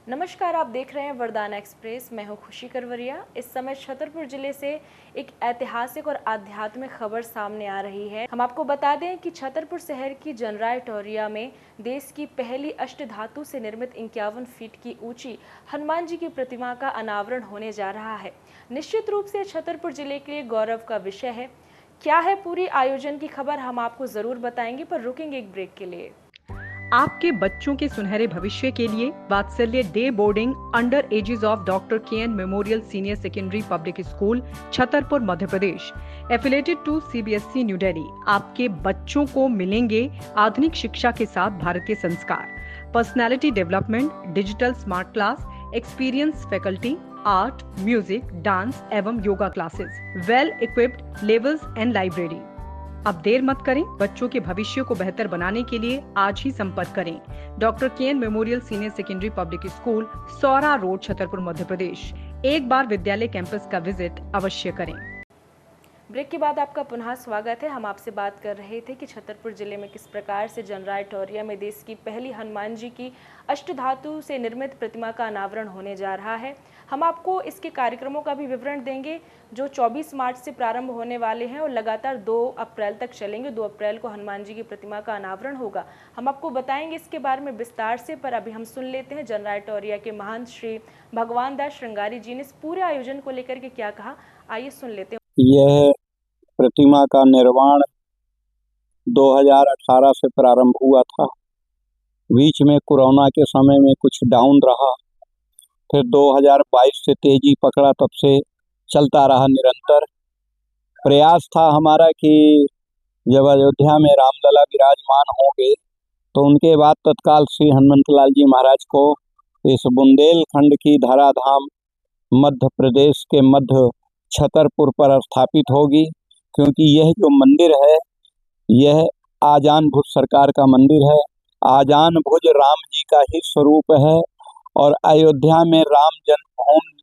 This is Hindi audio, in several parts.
नमस्कार, आप देख रहे हैं वरदान एक्सप्रेस। मैं हूं खुशी करवरिया। इस समय छतरपुर जिले से एक ऐतिहासिक और आध्यात्मिक खबर सामने आ रही है। हम आपको बता दें कि छतरपुर शहर की जनराय टोरिया में देश की पहली अष्टधातु से निर्मित 51 फीट की ऊंची हनुमान जी की प्रतिमा का अनावरण होने जा रहा है। निश्चित रूप से छतरपुर जिले के लिए गौरव का विषय है। क्या है पूरी आयोजन की खबर, हम आपको जरूर बताएंगे, पर रुकेंगे एक ब्रेक के लिए। आपके बच्चों के सुनहरे भविष्य के लिए Vatsalya day boarding under aegis of doctor के memorial senior secondary public school Chhatarpur Madhya Pradesh affiliated to CBSE New Delhi. आपके बच्चों को मिलेंगे आधुनिक शिक्षा के साथ भारतीय संस्कार, personality development, digital smart class, experience faculty, art, music, dance एवं yoga classes, well equipped levels and library. अब देर मत करें, बच्चों के भविष्य को बेहतर बनाने के लिए आज ही संपर्क करें। डॉक्टर के memorial senior secondary public school, Saura road, Chhatarpur Madhya Pradesh. एक बार विद्यालय कैंपस का विजिट अवश्य करें। ब्रेक के बाद आपका पुनः स्वागत है। हम आपसे बात कर रहे थे कि छतरपुर जिले में किस प्रकार से जनराय टोरिया में देश की पहली हनुमान जी की अष्टधातु से निर्मित प्रतिमा का अनावरण होने जा रहा है। हम आपको इसके कार्यक्रमों का भी विवरण देंगे जो 24 मार्च से प्रारंभ होने वाले हैं और लगातार 2 अप्रैल तक चलेंगे। 2 अप्रैल को हनुमान जी की प्रतिमा का अनावरण होगा। हम आपको बताएंगे इसके बारे में विस्तार से, पर अभी हम सुन लेते हैं जनराय टोरिया के महंत श्री भगवान दास श्रृंगारी जी ने इस पूरे आयोजन को लेकर के क्या कहा। आइए सुन लेते हैं। यह प्रतिमा का निर्माण 2018 से प्रारंभ हुआ था। बीच में कोरोना के समय में कुछ डाउन रहा, फिर 2022 से तेजी पकड़ा, तब से चलता रहा निरंतर। प्रयास था हमारा कि जब अयोध्या में रामलला विराजमान होंगे तो उनके बाद तत्काल श्री हनुमंतलाल जी महाराज को इस बुंदेलखंड की धराधाम मध्य प्रदेश के मध्य छतरपुर पर स्थापित होगी, क्योंकि यह जो मंदिर है यह आजान भुज सरकार का मंदिर है। आजान भुज राम जी का ही स्वरूप है और अयोध्या में राम जन्मभूमि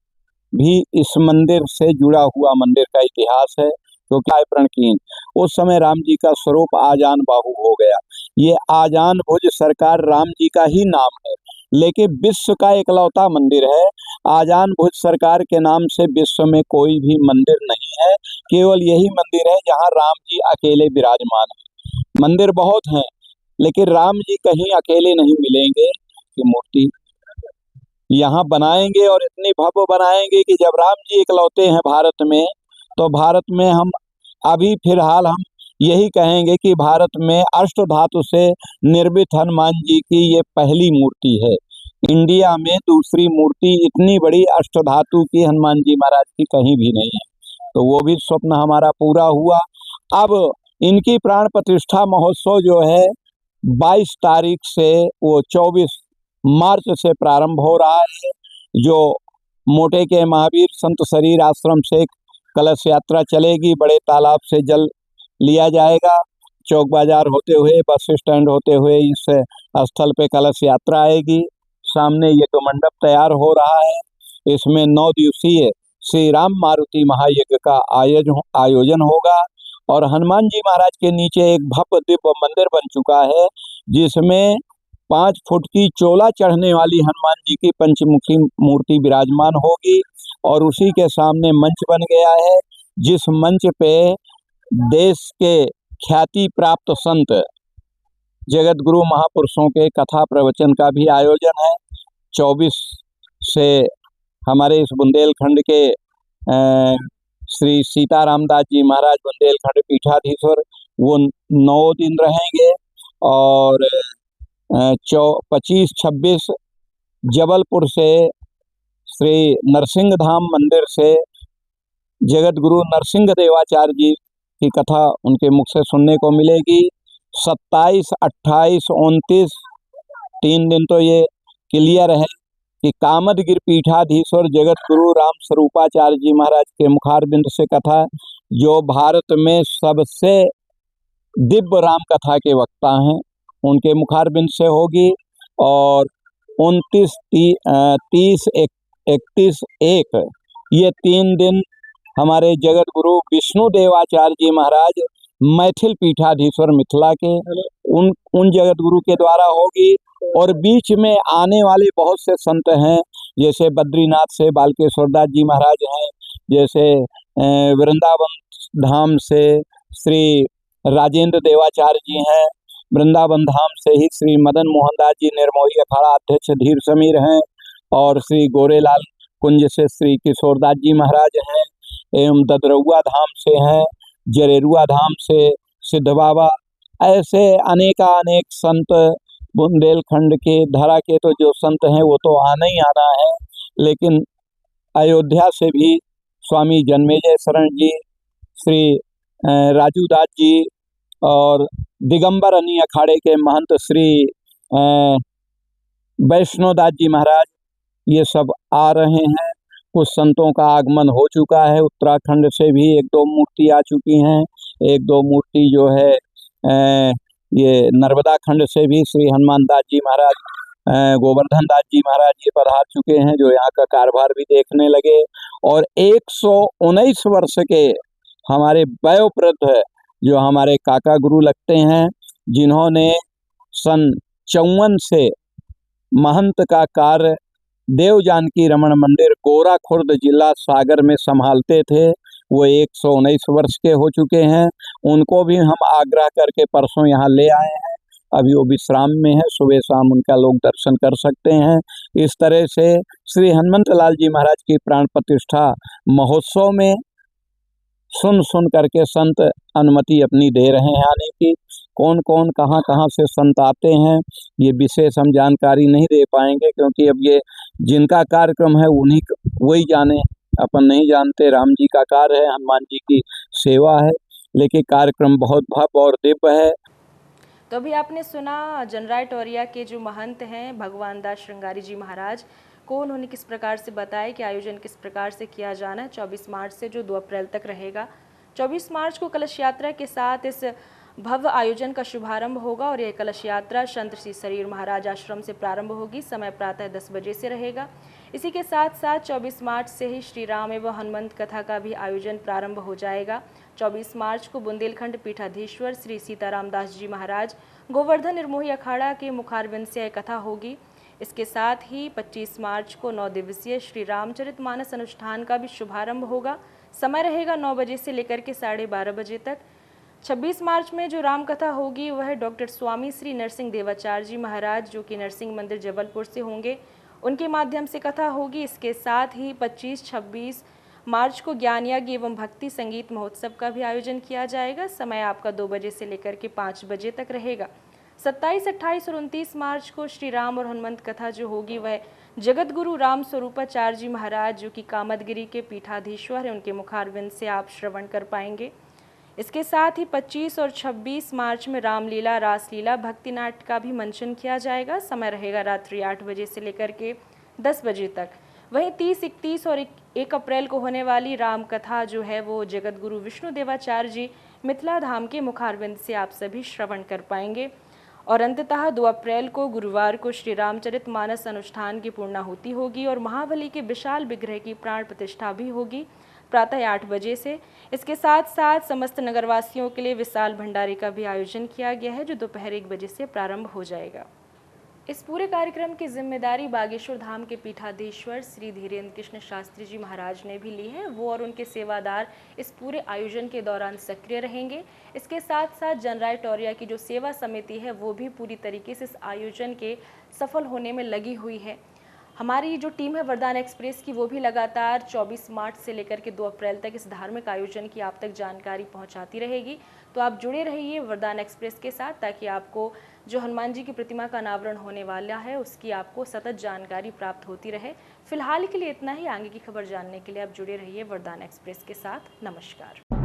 भी इस मंदिर से जुड़ा हुआ मंदिर का इतिहास है, क्योंकि प्रण की उस समय राम जी का स्वरूप आजान बाहु हो गया। ये आजान भुज सरकार राम जी का ही नाम है, लेकिन विश्व का एकलौता मंदिर है। आजान भुज सरकार के नाम से विश्व में कोई भी मंदिर नहीं है, केवल यही मंदिर है जहां राम जी अकेले विराजमान है। मंदिर बहुत हैं, लेकिन राम जी कहीं अकेले नहीं मिलेंगे कि मूर्ति यहाँ बनाएंगे और इतनी भव्य बनाएंगे कि जब राम जी इकलौते हैं भारत में, तो भारत में हम अभी फिलहाल हम यही कहेंगे कि भारत में अष्टधातु से निर्मित हनुमान जी की ये पहली मूर्ति है। इंडिया में दूसरी मूर्ति इतनी बड़ी अष्टधातु की हनुमान जी महाराज की कहीं भी नहीं है, तो वो भी स्वप्न हमारा पूरा हुआ। अब इनकी प्राण प्रतिष्ठा महोत्सव जो है 22 तारीख से वो 24 मार्च से प्रारंभ हो रहा है, जो मोटे के महावीर संत शरीर आश्रम से कलश यात्रा चलेगी। बड़े तालाब से जल लिया जाएगा, चौक बाजार होते हुए, बस स्टैंड होते हुए इस स्थल पे कलश यात्रा आएगी। सामने यज्ञ मंडप तैयार हो रहा है, इसमें 9 दिवसीय श्री राम मारुति महायज्ञ का आयोजन होगा और हनुमान जी महाराज के नीचे एक भव्य दिव्य मंदिर बन चुका है, जिसमें 5 फुट की चोला चढ़ने वाली हनुमान जी की पंचमुखी मूर्ति विराजमान होगी और उसी के सामने मंच बन गया है, जिस मंच पे देश के ख्याति प्राप्त संत जगत गुरु महापुरुषों के कथा प्रवचन का भी आयोजन है। 24 से हमारे इस बुंदेलखंड के श्री सीताराम दास जी महाराज बुंदेलखंड पीठाधीश्वर वो 9 दिन रहेंगे और 25-26 जबलपुर से श्री नरसिंह धाम मंदिर से जगत गुरु नरसिंह देवाचार्य जी की कथा उनके मुख से सुनने को मिलेगी। 27, 28, 29 3 दिन तो ये क्लियर है कि कामदगिर पीठाधीश्वर जगत गुरु राम स्वरूपाचार्य जी महाराज के मुखारबिंद से कथा, जो भारत में सबसे दिव्य राम कथा के वक्ता हैं, उनके मुखारबिंद से होगी। और 29, 30, 31, 1 ये 3 दिन हमारे जगत गुरु विष्णु देवाचार्य जी महाराज मैथिल पीठाधीश्वर मिथिला के उन जगत गुरु के द्वारा होगी। और बीच में आने वाले बहुत से संत हैं, जैसे बद्रीनाथ से बालकेश्वर दास जी महाराज हैं, जैसे वृंदावन धाम से श्री राजेंद्र देवाचार्य जी हैं, वृंदावन धाम से ही श्री मदन मोहन दास जी निर्मोही अखाड़ा अध्यक्ष धीर समीर हैं, और श्री गोरेलाल कुंज से श्री किशोरदास जी महाराज हैं, एवं ददरुआ धाम से हैं, जरेरुआ धाम से सिद्ध बाबा। ऐसे अनेक संत बुंदेलखंड के धरा के तो जो संत हैं वो तो आना ही आना है, लेकिन अयोध्या से भी स्वामी जन्मेजय शरण जी, श्री राजू दास जी और दिगंबर अनी अखाड़े के महंत श्री वैष्णो दास जी महाराज, ये सब आ रहे हैं। कुछ संतों का आगमन हो चुका है, उत्तराखंड से भी 1-2 मूर्ति आ चुकी हैं। 1-2 मूर्ति जो है ये नर्मदा खंड से भी श्री हनुमान दास जी महाराज, गोवर्धन दास जी महाराज ये पधार चुके हैं, जो यहाँ का कारभार भी देखने लगे। और 119 वर्ष के हमारे वयोवृद्ध जो हमारे काका गुरु लगते हैं, जिन्होंने सन 54 से महंत का कार्य देव जानकी रमन मंदिर गोरा खुर्द जिला सागर में संभालते थे, वो 119 वर्ष के हो चुके हैं। उनको भी हम आग्रह करके परसों यहाँ ले आए हैं। अभी वो विश्राम में है, सुबह शाम उनका लोग दर्शन कर सकते हैं। इस तरह से श्री हनुमंत लाल जी महाराज की प्राण प्रतिष्ठा महोत्सव में सुन करके संत अनुमति अपनी दे रहे हैं आने की। कौन कौन कहाँ से संत आते हैं ये विशेष हम जानकारी नहीं दे पाएंगे, क्योंकि अब ये जिनका कार्यक्रम है वही जाने, अपन नहीं जानते। राम जी का कार्य है, हनुमान जी की सेवा है, लेकिन कार्यक्रम बहुत भव्य और दिव्य है। तो अभी आपने सुना जनराय टोरिया के जो महंत हैं भगवान दास श्रृंगारी जी महाराज को, उन्होंने किस प्रकार से बताया कि आयोजन किस प्रकार से किया जाना है। 24 मार्च से जो 2 अप्रैल तक रहेगा। 24 मार्च को कलश यात्रा के साथ इस भव्य आयोजन का शुभारंभ होगा और यह कलश यात्रा संत श्री शरीर महाराज आश्रम से प्रारंभ होगी। समय प्रातः 10 बजे से रहेगा। इसी के साथ साथ 24 मार्च से ही श्री राम एवं हनुमंत कथा का भी आयोजन प्रारंभ हो जाएगा। 24 मार्च को बुंदेलखंड पीठाधीश्वर श्री सीताराम दास जी महाराज गोवर्धन निर्मोही अखाड़ा के मुखारविंद से कथा होगी। इसके साथ ही 25 मार्च को 9 दिवसीय श्री रामचरितमानस अनुष्ठान का भी शुभारंभ होगा। समय रहेगा 9 बजे से लेकर के 12:30 बजे तक। 26 मार्च में जो राम कथा होगी वह डॉक्टर स्वामी श्री नरसिंह देवाचार्य जी महाराज, जो कि नरसिंह मंदिर जबलपुर से होंगे, उनके माध्यम से कथा होगी। इसके साथ ही 25-26 मार्च को ज्ञान यज्ञ एवं भक्ति संगीत महोत्सव का भी आयोजन किया जाएगा। समय आपका 2 बजे से लेकर के 5 बजे तक रहेगा। 27, 28 और 29 मार्च को श्री राम और हनुमंत कथा जो होगी वह जगत गुरु राम स्वरूपाचार्य जी महाराज, जो कि कामदगिरी के पीठाधीश्वर हैं, उनके मुखारविंद से आप श्रवण कर पाएंगे। इसके साथ ही 25 और 26 मार्च में रामलीला, रासलीला, भक्ति नाट्य का भी मंचन किया जाएगा। समय रहेगा रात्रि 8 बजे से लेकर के 10 बजे तक। वहीं 30, 31 और 1 अप्रैल को होने वाली राम कथा जो है वो जगत गुरु विष्णु देवाचार्य जी मिथिला धाम के मुखारविंद से आप सभी श्रवण कर पाएंगे। और अंततः 2 अप्रैल को गुरुवार को श्री रामचरितमानस अनुष्ठान की पूर्णाहुति होगी और महाबली के विशाल विग्रह की प्राण प्रतिष्ठा भी होगी प्रातः 8 बजे से। इसके साथ साथ समस्त नगरवासियों के लिए विशाल भंडारे का भी आयोजन किया गया है, जो दोपहर 1 बजे से प्रारंभ हो जाएगा। इस पूरे कार्यक्रम की जिम्मेदारी बागेश्वर धाम के पीठाधीश्वर श्री धीरेन्द्र कृष्ण शास्त्री जी महाराज ने भी ली है। वो और उनके सेवादार इस पूरे आयोजन के दौरान सक्रिय रहेंगे। इसके साथ साथ जनराय टोरिया की जो सेवा समिति है वो भी पूरी तरीके से इस आयोजन के सफल होने में लगी हुई है। हमारी जो टीम है वरदान एक्सप्रेस की, वो भी लगातार 24 मार्च से लेकर के 2 अप्रैल तक इस धार्मिक आयोजन की आप तक जानकारी पहुंचाती रहेगी। तो आप जुड़े रहिए वरदान एक्सप्रेस के साथ, ताकि आपको जो हनुमान जी की प्रतिमा का अनावरण होने वाला है उसकी आपको सतत जानकारी प्राप्त होती रहे। फिलहाल के लिए इतना ही। आगे की खबर जानने के लिए आप जुड़े रहिए वरदान एक्सप्रेस के साथ। नमस्कार।